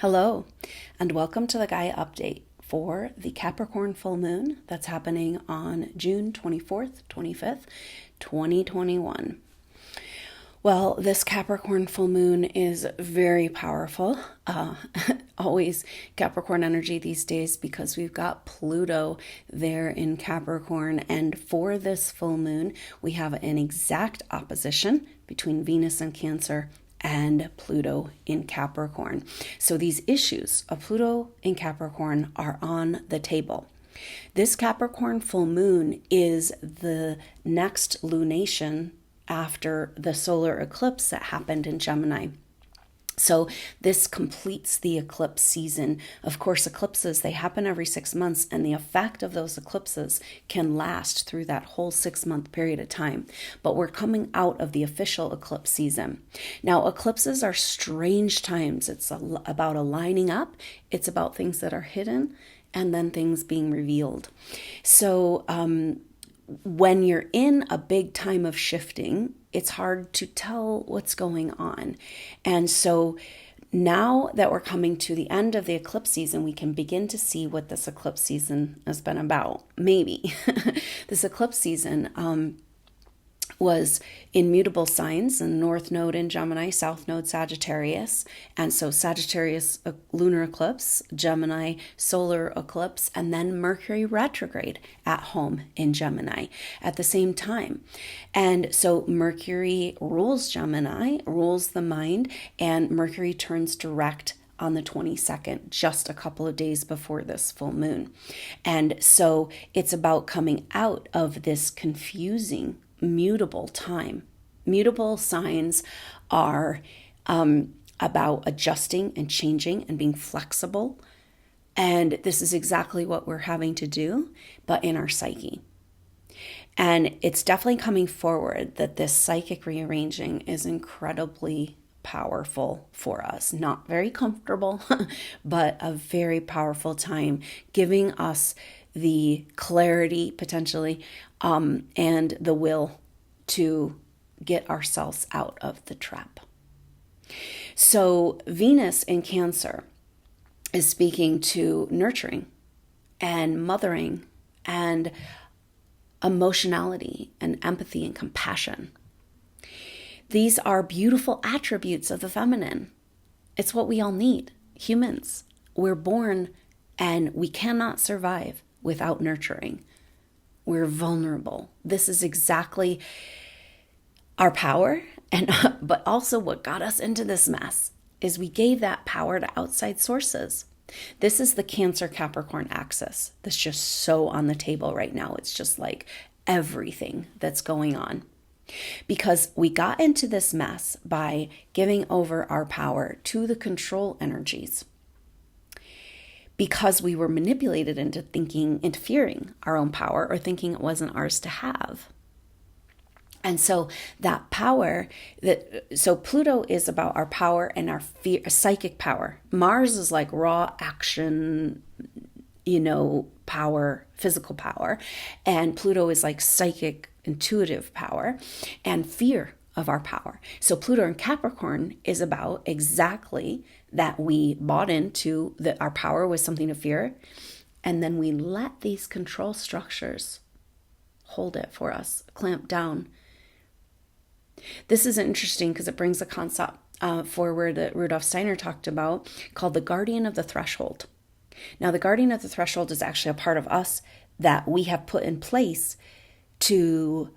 Hello, and welcome to the Gaia update for the Capricorn full moon that's happening on June 24th, 25th, 2021. Well, this Capricorn full moon is very powerful. Always Capricorn energy these days because we've got Pluto there in Capricorn. And for this full moon, we have an exact opposition between Venus and Cancer and Pluto in Capricorn. So these issues of Pluto in Capricorn are on the table. This Capricorn full moon is the next lunation after the solar eclipse that happened in Gemini. So this completes the eclipse season. Of course, eclipses, they happen every 6 months, and the effect of those eclipses can last through that whole 6-month period of time. But we're coming out of the official eclipse season. Now, eclipses are strange times. It's about aligning up. It's about things that are hidden and then things being revealed. So, when you're in a big time of shifting, it's hard to tell what's going on. And so now that we're coming to the end of the eclipse season, we can begin to see what this eclipse season has been about. Maybe. This eclipse season was in mutable signs, and North Node in Gemini, South Node Sagittarius. And so Sagittarius lunar eclipse, Gemini solar eclipse, and then Mercury retrograde at home in Gemini at the same time. And so Mercury rules Gemini, rules the mind, and Mercury turns direct on the 22nd, just a couple of days before this full moon. And so it's about coming out of this confusing mutable time. Mutable signs are about adjusting and changing and being flexible. And this is exactly what we're having to do, but in our psyche. And it's definitely coming forward that this psychic rearranging is incredibly powerful for us. Not very comfortable, but a very powerful time, giving us the clarity potentially and the will to get ourselves out of the trap. So Venus in Cancer is speaking to nurturing and mothering and emotionality and empathy and compassion. These are beautiful attributes of the feminine. It's what we all need. Humans, we're born and we cannot survive without nurturing. We're vulnerable. This is exactly our power, and but also what got us into this mess is we gave that power to outside sources. This is the Cancer-Capricorn axis that's just so on the table right now. It's just like everything that's going on. Because we got into this mess by giving over our power to the control energies. Because we were manipulated into thinking, interfering our own power or thinking it wasn't ours to have. And so that power, so Pluto is about our power and our psychic power. Mars is like raw action, power, physical power. And Pluto is like psychic, intuitive power and fear of our power. So Pluto in Capricorn is about exactly that. We bought into that our power was something to fear, and then we let these control structures hold it for us, clamp down. This is interesting because it brings a concept forward that Rudolf Steiner talked about called the guardian of the threshold. Now, the guardian of the threshold is actually a part of us that we have put in place to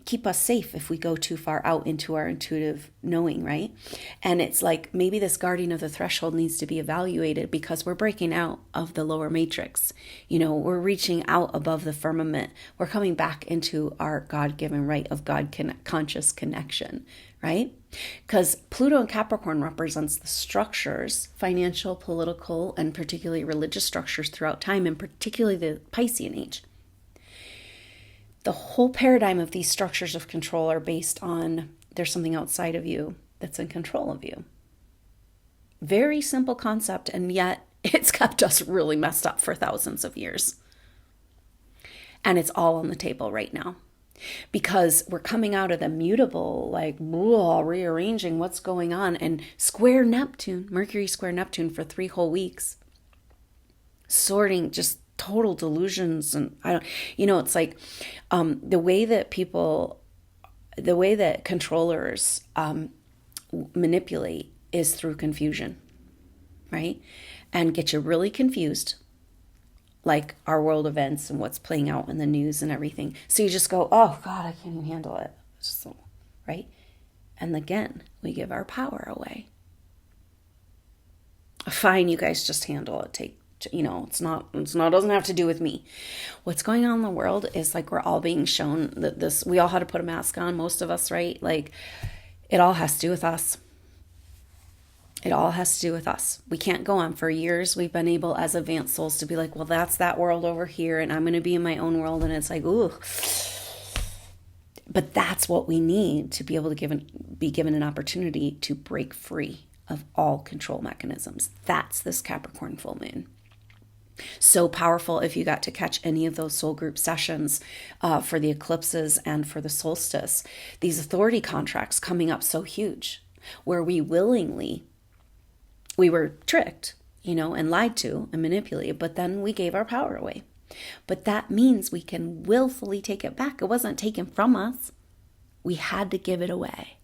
keep us safe if we go too far out into our intuitive knowing, right? And it's like maybe this guardian of the threshold needs to be evaluated because we're breaking out of the lower matrix. We're reaching out above the firmament. We're coming back into our God-given right of God-conscious connection, right? Because Pluto in Capricorn represents the structures, financial, political, and particularly religious structures throughout time, and particularly the Piscean age. The whole paradigm of these structures of control are based on there's something outside of you that's in control of you. Very simple concept, and yet it's kept us really messed up for thousands of years. And it's all on the table right now. because we're coming out of the mutable, like rearranging what's going on, and square Neptune, Mercury square Neptune for 3 whole weeks, sorting just total delusions. And I don't, it's like the way that controllers manipulate is through confusion, right? And get you really confused, like our world events and what's playing out in the news and everything. So you just go, oh God, I can't even handle it. So, right? And again, we give our power away. Fine, you guys just handle it. Doesn't have to do with me. What's going on in the world is like we're all being shown that we all had to put a mask on, most of us, right? Like it all has to do with us. It all has to do with us. We can't go on. For years, we've been able as advanced souls to be like, well, that's that world over here, and I'm going to be in my own world. And it's like, ooh. But that's what we need to be able to be given an opportunity to break free of all control mechanisms. That's this Capricorn full moon. So powerful if you got to catch any of those soul group sessions for the eclipses and for the solstice. These authority contracts coming up so huge, where we were tricked, and lied to and manipulated, but then we gave our power away. But that means we can willfully take it back. It wasn't taken from us. We had to give it away,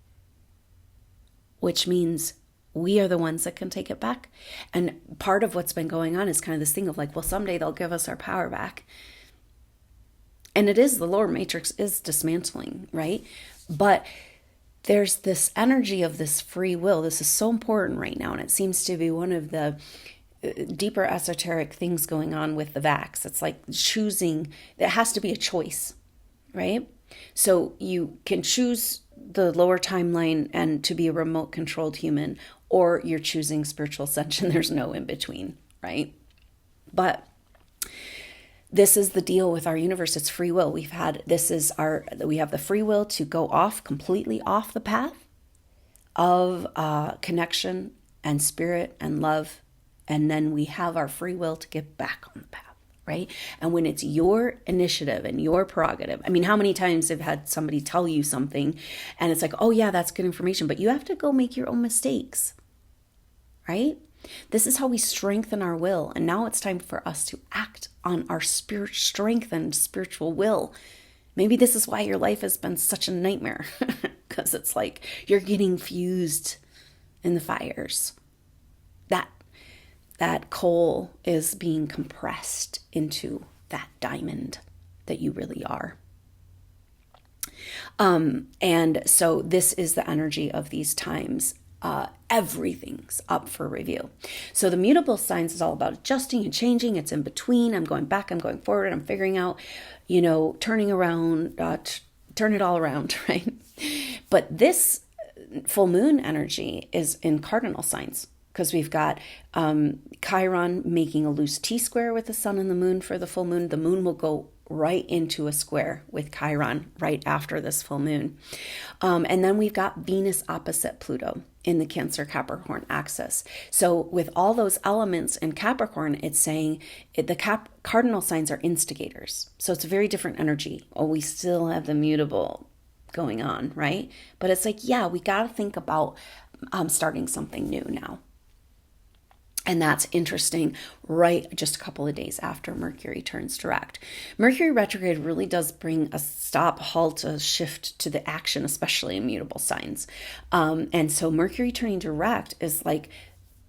which means we are the ones that can take it back. And part of what's been going on is kind of this thing of like, well, someday they'll give us our power back. And it is, the lower matrix is dismantling, right? But there's this energy of this free will. This is so important right now. And it seems to be one of the deeper esoteric things going on with the vax. It's like choosing, it has to be a choice, right? So you can choose the lower timeline and to be a remote controlled human, or you're choosing spiritual ascension. There's no in between, right? But this is the deal with our universe. It's free will. We have the free will to go completely off the path of connection and spirit and love. And then we have our free will to get back on the path, right? And when it's your initiative and your prerogative, I mean, how many times have had somebody tell you something and it's like, oh yeah, that's good information, but you have to go make your own mistakes, right? This is how we strengthen our will. And now it's time for us to act on our strengthened spiritual will. Maybe this is why your life has been such a nightmare, because it's like you're getting fused in the fires. That coal is being compressed into that diamond that you really are. And so this is the energy of these times. Everything's up for review. So the mutable signs is all about adjusting and changing. It's in between. I'm going back, I'm going forward. I'm figuring out, turning around, turn it all around, right? But this full moon energy is in cardinal signs, because we've got Chiron making a loose T-square with the sun and the moon for the full moon. The moon will go right into a square with Chiron right after this full moon. And then we've got Venus opposite Pluto in the Cancer Capricorn axis. So with all those elements in Capricorn, it's saying cardinal signs are instigators. So it's a very different energy. Oh, we still have the mutable going on, right? But it's like, yeah, we got to think about starting something new now. And that's interesting, right? Just a couple of days after Mercury turns direct. Mercury retrograde really does bring a stop, halt, a shift to the action, especially in mutable signs. And so Mercury turning direct is like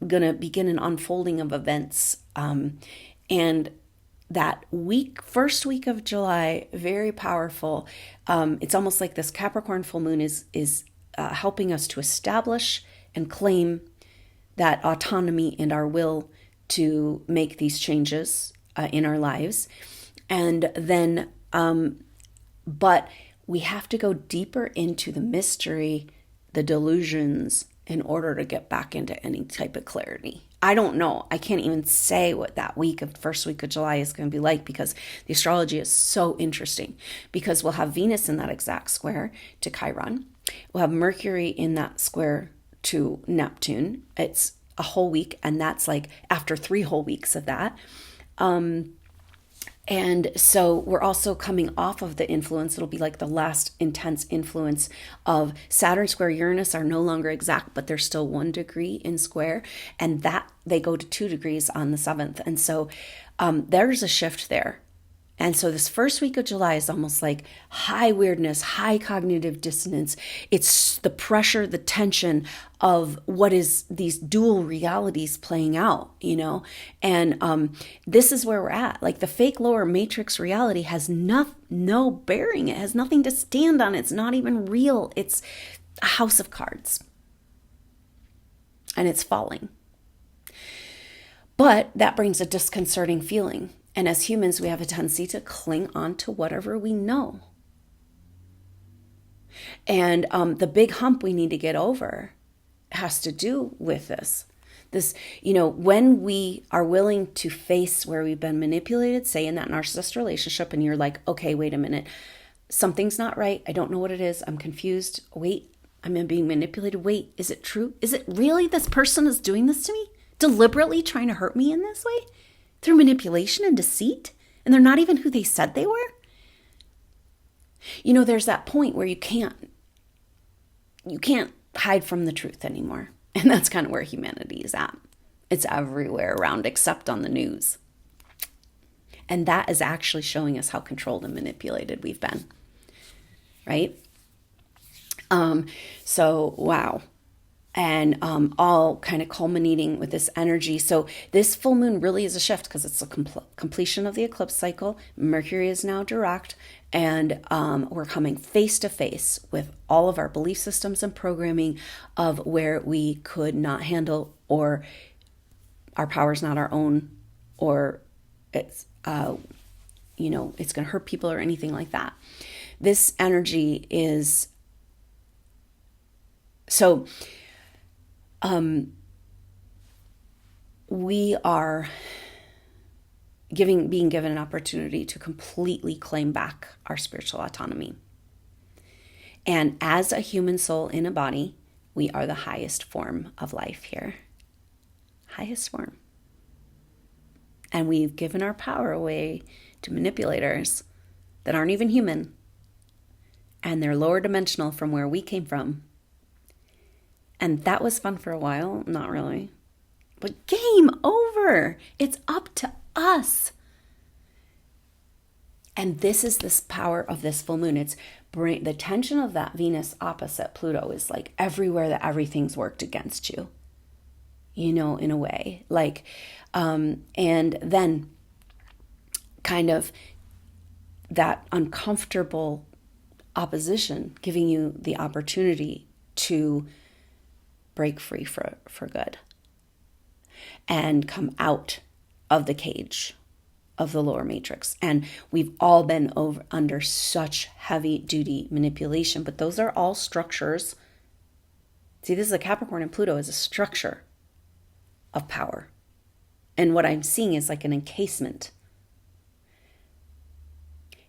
going to begin an unfolding of events. And that first week of July, very powerful. It's almost like this Capricorn full moon is helping us to establish and claim that autonomy and our will to make these changes in our lives. And then, but we have to go deeper into the mystery, the delusions, in order to get back into any type of clarity. I don't know. I can't even say what that first week of July is going to be like, because the astrology is so interesting, because we'll have Venus in that exact square to Chiron. We'll have Mercury in that square to Neptune. It's a whole week, and that's like after 3 whole weeks of that. And so we're also coming off of the influence. It'll be like the last intense influence of Saturn square Uranus are no longer exact, but they're still 1 degree in square. And that they go to 2 degrees on the 7th. And so there's a shift there. And so this first week of July is almost like high weirdness, high cognitive dissonance. It's the pressure, the tension of what is these dual realities playing out, And this is where we're at. Like the fake lower matrix reality has no bearing. It has nothing to stand on. It's not even real. It's a house of cards. And it's falling. But that brings a disconcerting feeling. And as humans, we have a tendency to cling on to whatever we know. And the big hump we need to get over has to do with this. When we are willing to face where we've been manipulated, say in that narcissist relationship, and you're like, okay, wait a minute, something's not right. I don't know what it is. I'm confused. Wait, I'm being manipulated. Wait, is it true? Is it really this person is doing this to me? Deliberately trying to hurt me in this way? Through manipulation and deceit, and they're not even who they said they were. There's that point where you can't hide from the truth anymore. And that's kind of where humanity is at. It's everywhere around except on the news. And that is actually showing us how controlled and manipulated we've been. Right? So, wow. And all kind of culminating with this energy. So this full moon really is a shift because it's a completion of the eclipse cycle. Mercury is now direct, and we're coming face to face with all of our belief systems and programming of where we could not handle, or our power's not our own, or it's it's going to hurt people or anything like that. This energy is so. We are being given an opportunity to completely claim back our spiritual autonomy. And as a human soul in a body, we are the highest form of life here. Highest form. And we've given our power away to manipulators that aren't even human. And they're lower dimensional from where we came from. And that was fun for a while. Not really. But game over. It's up to us. And this is this power of this full moon. It's the tension of that Venus opposite Pluto is like everywhere that everything's worked against you. In a way. Like, and then kind of that uncomfortable opposition giving you the opportunity to break free for good and come out of the cage of the lower matrix. And we've all been under such heavy duty manipulation, but those are all structures. See, this is a Capricorn, and Pluto is a structure of power. And what I'm seeing is like an encasement.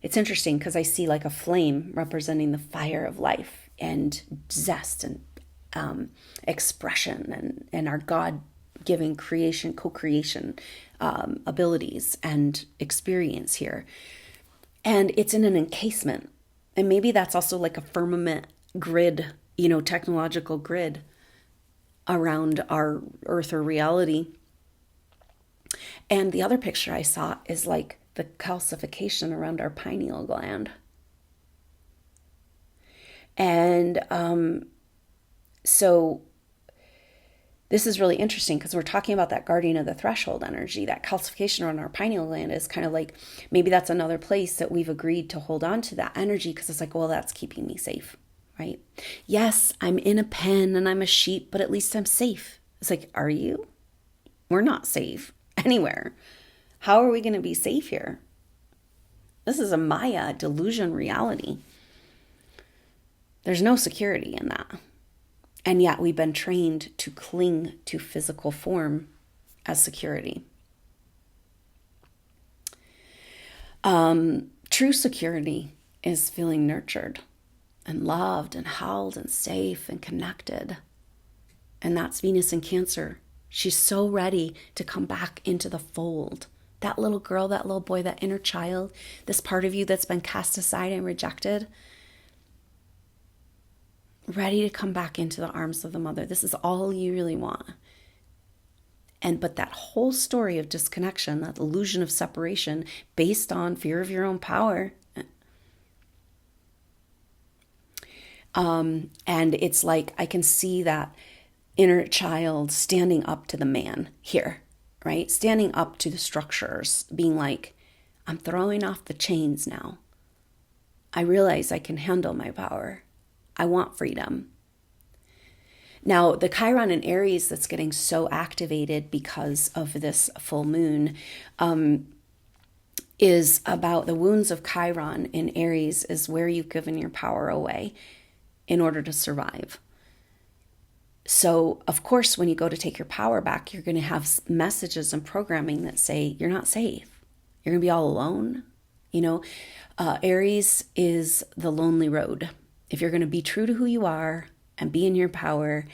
It's interesting because I see like a flame representing the fire of life and zest and expression and our God-given creation, co-creation abilities and experience here. And it's in an encasement. And maybe that's also like a firmament grid, technological grid around our earth or reality. And the other picture I saw is like the calcification around our pineal gland. And so this is really interesting because we're talking about that guardian of the threshold energy. That calcification around our pineal gland is kind of like, maybe that's another place that we've agreed to hold on to that energy because it's like, well, that's keeping me safe, right? Yes, I'm in a pen and I'm a sheep, but at least I'm safe. It's like, are you? We're not safe anywhere. How are we going to be safe here? This is a Maya delusion reality. There's no security in that. And yet we've been trained to cling to physical form as security. True security is feeling nurtured and loved and held and safe and connected. And that's Venus in Cancer. She's so ready to come back into the fold. that little girl, that little boy, that inner child, this part of you that's been cast aside and rejected, ready to come back into the arms of the mother. This is all you really want. But that whole story of disconnection, that illusion of separation based on fear of your own power. And it's like, I can see that inner child standing up to the man here, right? Standing up to the structures, being like, I'm throwing off the chains now. I realize I can handle my power. I want freedom. Now, the Chiron in Aries that's getting so activated because of this full moon is about the wounds of Chiron in Aries is where you've given your power away in order to survive. So, of course, when you go to take your power back, you're going to have messages and programming that say you're not safe. You're going to be all alone. Aries is the lonely road. If you're going to be true to who you are and be in your power,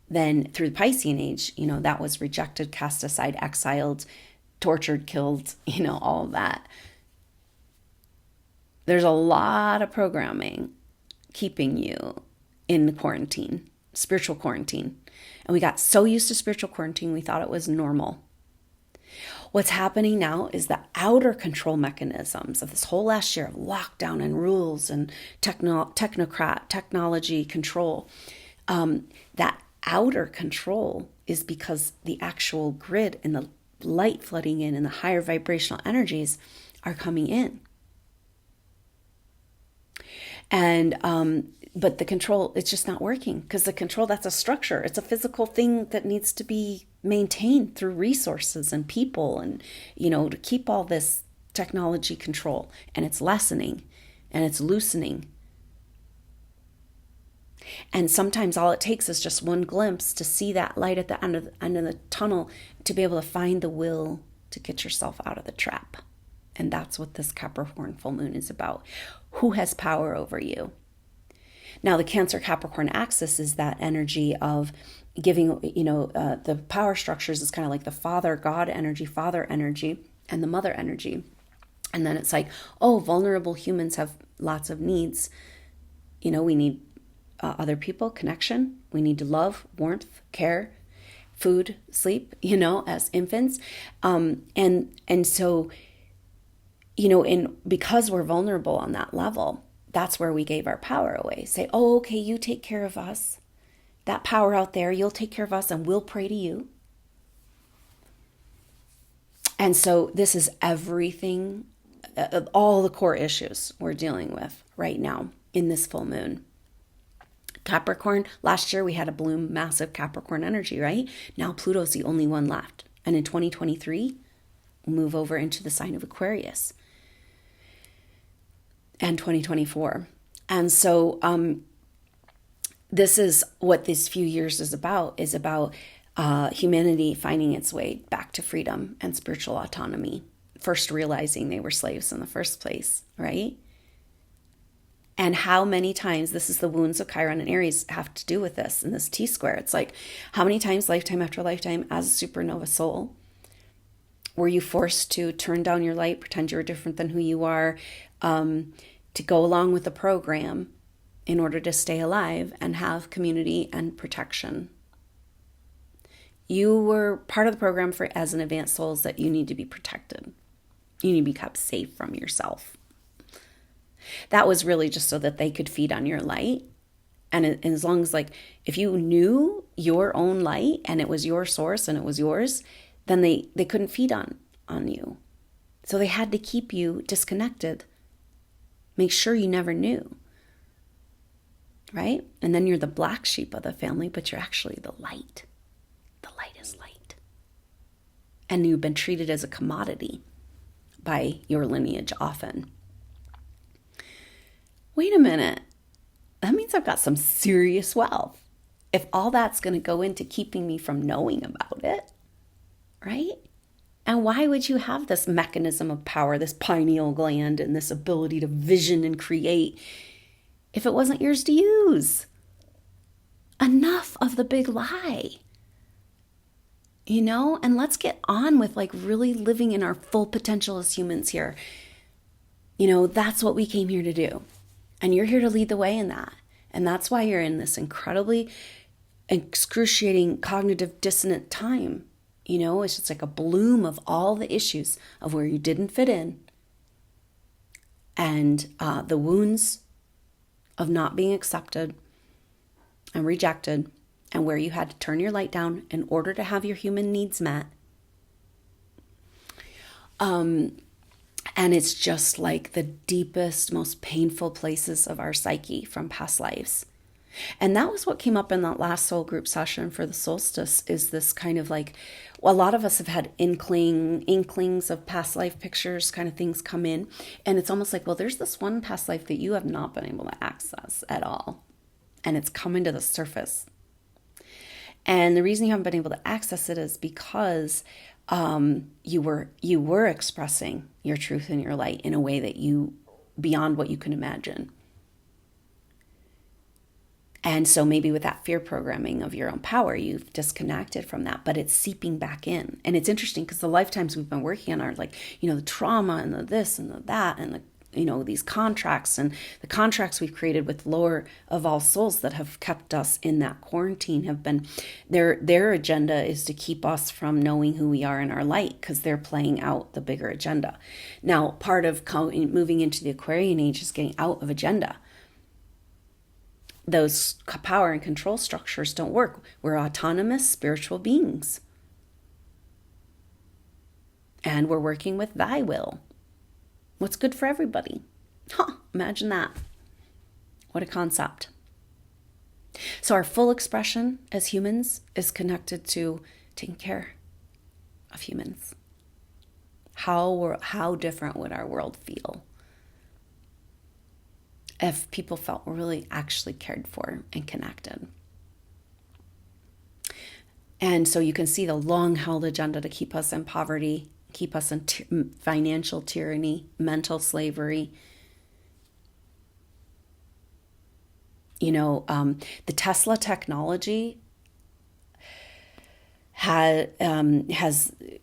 then through the Piscean age, that was rejected, cast aside, exiled, tortured, killed, all of that. There's a lot of programming keeping you in quarantine, spiritual quarantine. And we got so used to spiritual quarantine, we thought it was normal. What's happening now is the outer control mechanisms of this whole last year of lockdown and rules and technology control. That outer control is because the actual grid and the light flooding in and the higher vibrational energies are coming in. And but the control, it's just not working because the control, that's a structure. It's a physical thing that needs to be maintained through resources and people and, to keep all this technology control. And it's lessening and it's loosening. And sometimes all it takes is just one glimpse to see that light at the end of the tunnel to be able to find the will to get yourself out of the trap. And that's what this Capricorn full moon is about. Who has power over you? Now, the Cancer-Capricorn axis is that energy of giving, the power structures is kind of like the father, God energy, father energy, and the mother energy. And then it's like, vulnerable humans have lots of needs. We need other people, connection. We need to love, warmth, care, food, sleep, as infants. And so, because we're vulnerable on that level, that's where we gave our power away. Say, okay, you take care of us. That power out there, you'll take care of us and we'll pray to you. And so this is everything, all the core issues we're dealing with right now in this full moon. Capricorn, last year we had a bloom, massive Capricorn energy, right? Now Pluto's the only one left. And in 2023, we'll move over into the sign of Aquarius. And 2024. And so this is what this few years is about humanity finding its way back to freedom and spiritual autonomy, first realizing they were slaves in the first place, right? And how many times, this is the wounds of Chiron and Aries have to do with this in this T-square. It's like, how many times, lifetime after lifetime, as a supernova soul, were you forced to turn down your light, pretend you were different than who you are, to go along with the program in order to stay alive and have community and protection? You were part of the program for as an advanced souls that you need to be protected. You need to be kept safe from yourself. That was really just so that they could feed on your light. And as long as, if you knew your own light and it was your source and it was yours, then they couldn't feed on you. So they had to keep you disconnected. Make sure you never knew. Right? And then you're the black sheep of the family, but you're actually the light. The light is light. And you've been treated as a commodity by your lineage often. Wait a minute. That means I've got some serious wealth. If all that's going to go into keeping me from knowing about it, right? And why would you have this mechanism of power, this pineal gland, and this ability to vision and create if it wasn't yours to use? Enough of the big lie. and let's get on with like really living in our full potential as humans here. That's what we came here to do. And you're here to lead the way in that. And that's why you're in this incredibly excruciating cognitive dissonant time. It's just like a bloom of all the issues of where you didn't fit in, and the wounds of not being accepted and rejected, and where you had to turn your light down in order to have your human needs met. And it's just like the deepest, most painful places of our psyche from past lives. And that was what came up in that last soul group session for the solstice, is this kind of like, well, a lot of us have had inklings of past life pictures kind of things come in. And it's almost like, well, there's this one past life that you have not been able to access at all. And it's coming to the surface. And the reason you haven't been able to access it is because you were expressing your truth and your light in a way that beyond what you can imagine. And so maybe with that fear programming of your own power, you've disconnected from that, but it's seeping back in. And it's interesting because the lifetimes we've been working on are like, the trauma and the this and the that and the, these contracts, and the contracts we've created with lower of all souls that have kept us in that quarantine have been, their agenda is to keep us from knowing who we are in our light, because they're playing out the bigger agenda. Now, part of moving into the Aquarian age is getting out of agenda. Those power and control structures don't work. We're autonomous spiritual beings. And we're working with thy will. What's good for everybody? Imagine that. What a concept. So our full expression as humans is connected to taking care of humans. How different would our world feel if people felt really actually cared for and connected? And so you can see the long-held agenda to keep us in poverty, keep us in financial tyranny, mental slavery. The Tesla technology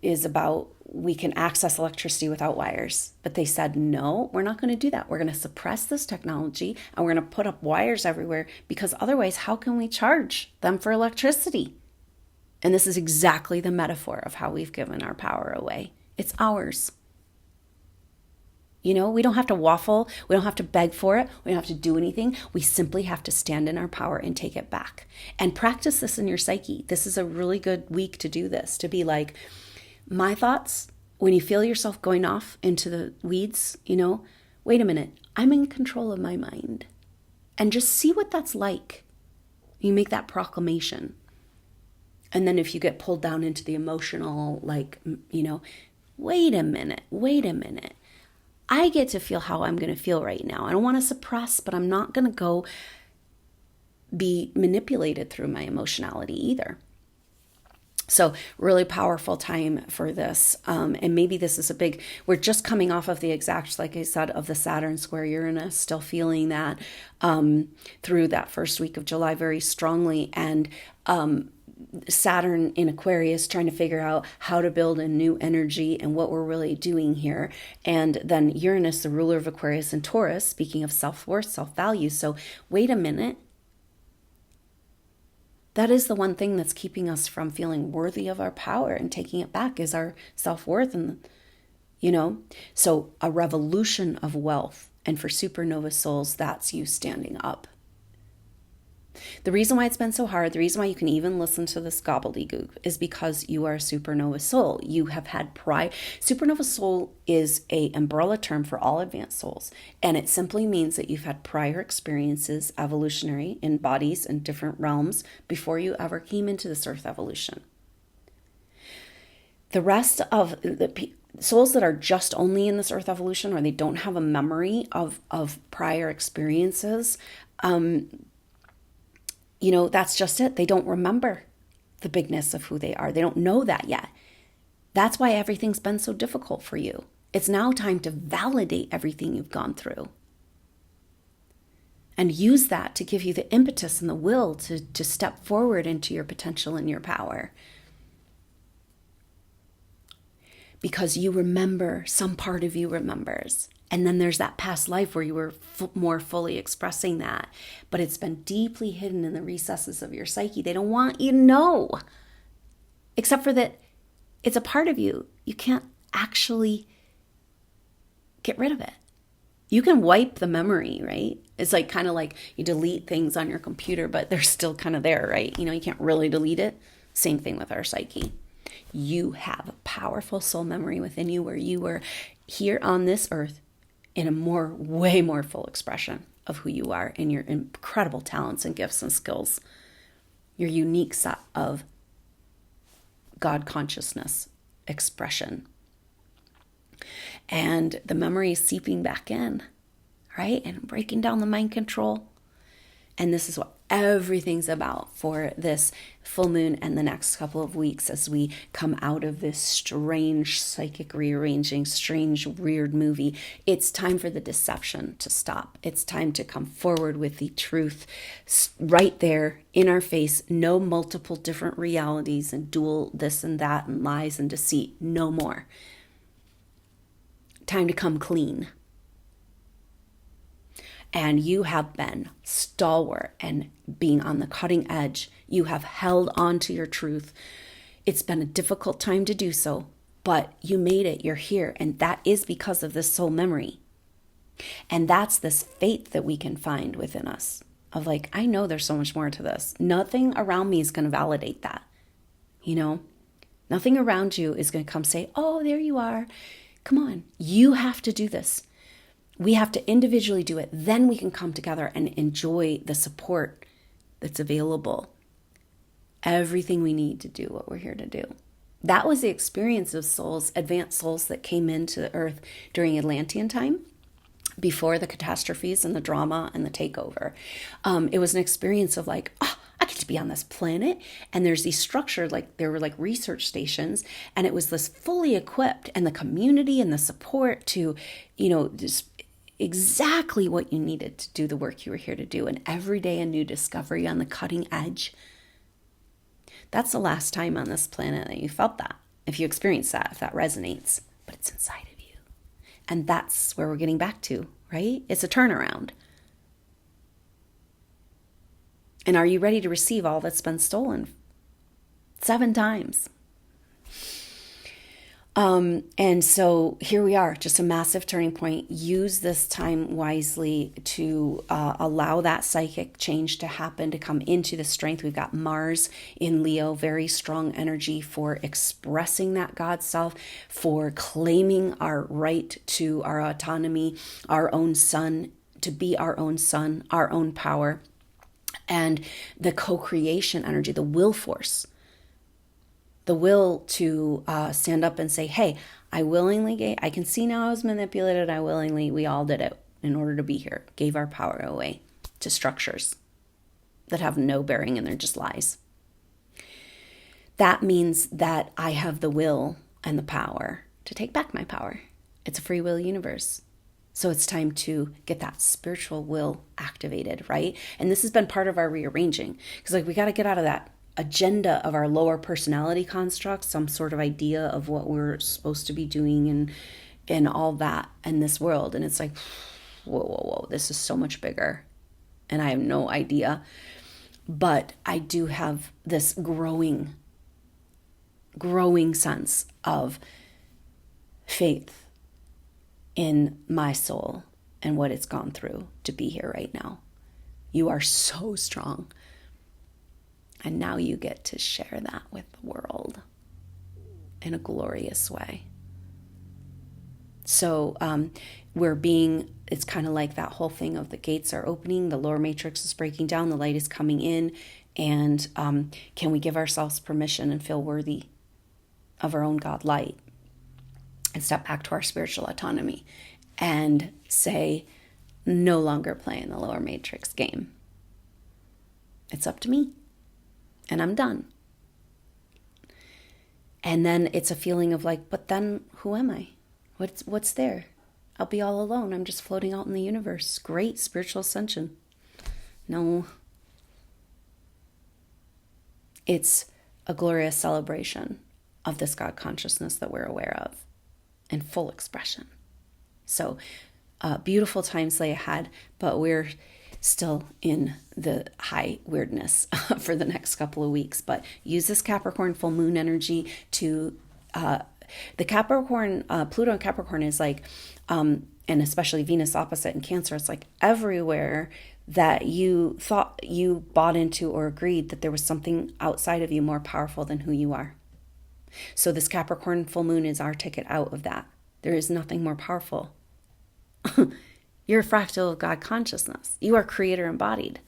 is about, we can access electricity without wires. But they said, no, we're not going to do that. We're going to suppress this technology and we're going to put up wires everywhere, because otherwise, how can we charge them for electricity? And this is exactly the metaphor of how we've given our power away. It's ours. We don't have to waffle. We don't have to beg for it. We don't have to do anything. We simply have to stand in our power and take it back. And practice this in your psyche. This is a really good week to do this, to be like, my thoughts, when you feel yourself going off into the weeds, wait a minute, I'm in control of my mind. And just see what that's like. You make that proclamation. And then if you get pulled down into the emotional, wait a minute. I get to feel how I'm going to feel right now. I don't want to suppress, but I'm not going to go be manipulated through my emotionality either. So really powerful time for this. And maybe this is we're just coming off of the exact, like I said, of the Saturn square Uranus, still feeling that through that first week of July very strongly. And Saturn in Aquarius trying to figure out how to build a new energy and what we're really doing here. And then Uranus, the ruler of Aquarius and Taurus, speaking of self-worth, self-value. So wait a minute. That is the one thing that's keeping us from feeling worthy of our power and taking it back, is our self-worth. And, so a revolution of wealth. And for supernova souls, that's you standing up. The reason why it's been so hard, the reason why you can even listen to this gobbledygook, is because you are a supernova soul. You have had supernova soul is an umbrella term for all advanced souls. And it simply means that you've had prior experiences, evolutionary, in bodies and different realms before you ever came into this earth evolution. The rest of the souls that are just only in this earth evolution, or they don't have a memory of prior experiences, that's just it. They don't remember the bigness of who they are. They don't know that yet. That's why everything's been so difficult for you. It's now time to validate everything you've gone through and use that to give you the impetus and the will to step forward into your potential and your power. because you remember, some part of you remembers. And then there's that past life where you were more fully expressing that, but it's been deeply hidden in the recesses of your psyche. They don't want you to know, except for that it's a part of you. You can't actually get rid of it. You can wipe the memory, right? It's like kind of like you delete things on your computer, but they're still kind of there, right? You know, you can't really delete it. Same thing with our psyche. You have a powerful soul memory within you where you were here on this earth in a way more full expression of who you are and your incredible talents and gifts and skills. Your unique set of God consciousness expression. And the memory is seeping back in, right? And breaking down the mind control. And this is what everything's about for this full moon and the next couple of weeks as we come out of this strange psychic rearranging, strange, weird movie. It's time for the deception to stop. It's time to come forward with the truth right there in our face. No multiple different realities and dual this and that and lies and deceit. No more. Time to come clean. And you have been stalwart and being on the cutting edge. You have held on to your truth. It's been a difficult time to do so, but you made it. You're here. And that is because of this soul memory. And that's this faith that we can find within us of like, I know there's so much more to this. Nothing around me is going to validate that. You know, nothing around you is going to come say, oh, there you are. Come on. You have to do this. We have to individually do it. Then we can come together and enjoy the support that's available. Everything we need to do what we're here to do. That was the experience of souls, advanced souls that came into the earth during Atlantean time, before the catastrophes and the drama and the takeover. It was an experience of like, I get to be on this planet. And there's these structures, like there were like research stations, and it was this fully equipped, and the community and the support to, you know, just exactly what you needed to do the work you were here to do. And every day a new discovery on the cutting edge. That's the last time on this planet that you felt that. If you experience that, if that resonates, but it's inside of you. And that's where we're getting back to, right? It's a turnaround. And are you ready to receive all that's been stolen? 7 times. And so here we are, just a massive turning point. Use this time wisely to allow that psychic change to happen, to come into the strength. We've got Mars in Leo, very strong energy for expressing that God self, for claiming our right to our autonomy, our own sun, to be our own sun, our own power, and the co-creation energy, the will force. The will to stand up and say, hey, I can see now I was manipulated. We all did it in order to be here. Gave our power away to structures that have no bearing and they're just lies. That means that I have the will and the power to take back my power. It's a free will universe. So it's time to get that spiritual will activated, right? And this has been part of our rearranging, because like we got to get out of that agenda of our lower personality construct, some sort of idea of what we're supposed to be doing and all that in this world. And it's like, whoa, this is so much bigger. And I have no idea. But I do have this growing sense of faith in my soul and what it's gone through to be here right now. You are so strong. And now you get to share that with the world in a glorious way. So it's kind of like that whole thing of the gates are opening, the lower matrix is breaking down, the light is coming in, and can we give ourselves permission and feel worthy of our own God light and step back to our spiritual autonomy and say, no longer playing the lower matrix game. It's up to me. And I'm done. And then it's a feeling of like, but then who am I? What's there? I'll be all alone. I'm just floating out in the universe. Great spiritual ascension. No. It's a glorious celebration of this God consciousness that we're aware of in full expression. So beautiful times lay ahead, but we're still in the high weirdness for the next couple of weeks. But use this Capricorn full moon energy to the Capricorn, Pluto in Capricorn is like, and especially Venus opposite in Cancer, it's like everywhere that you thought you bought into or agreed that there was something outside of you more powerful than who you are. So this Capricorn full moon is our ticket out of that. There is nothing more powerful. You're a fractal of God consciousness. You are creator embodied.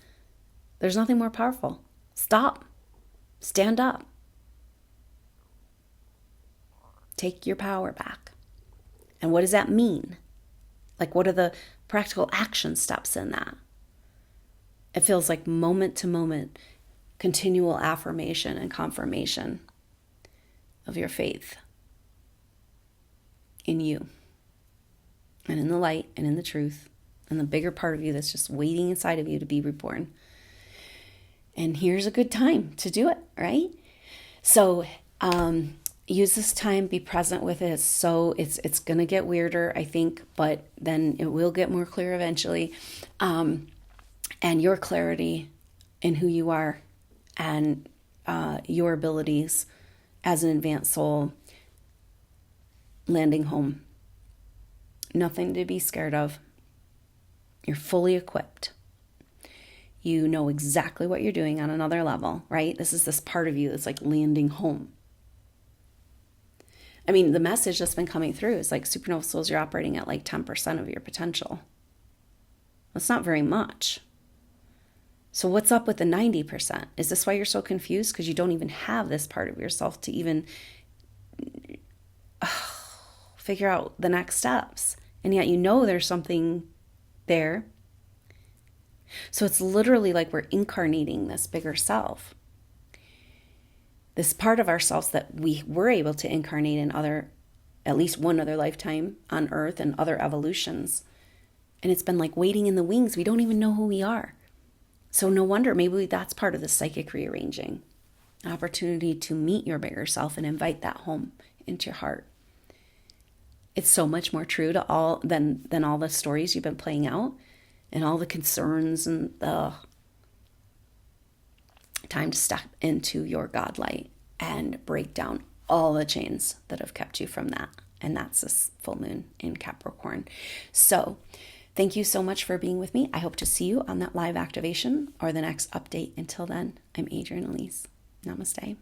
There's nothing more powerful. Stop. Stand up. Take your power back. And what does that mean? Like, what are the practical action steps in that? It feels like moment to moment, continual affirmation and confirmation of your faith in you and in the light and in the truth and the bigger part of you that's just waiting inside of you to be reborn. And here's a good time to do it, right? So use this time, be present with it. So it's going to get weirder, I think, but then it will get more clear eventually. And your clarity in who you are and your abilities as an advanced soul landing home. Nothing to be scared of. You're fully equipped. You know exactly what you're doing on another level, right? This is this part of you that's like landing home. I mean, the message that's been coming through is like supernova souls, you're operating at like 10% of your potential. That's not very much. So what's up with the 90%? Is this why you're so confused? Because you don't even have this part of yourself to even figure out the next steps. And yet you know there's something there. So it's literally like we're incarnating this bigger self. This part of ourselves that we were able to incarnate in at least one other lifetime on Earth and other evolutions. And it's been like waiting in the wings. We don't even know who we are. So no wonder, maybe that's part of the psychic rearranging. An opportunity to meet your bigger self and invite that home into your heart. It's so much more true to all than all the stories you've been playing out and all the concerns and the time to step into your God light and break down all the chains that have kept you from that. And that's this full moon in Capricorn. So thank you so much for being with me. I hope to see you on that live activation or the next update. Until then, I'm Adrienne Elise. Namaste.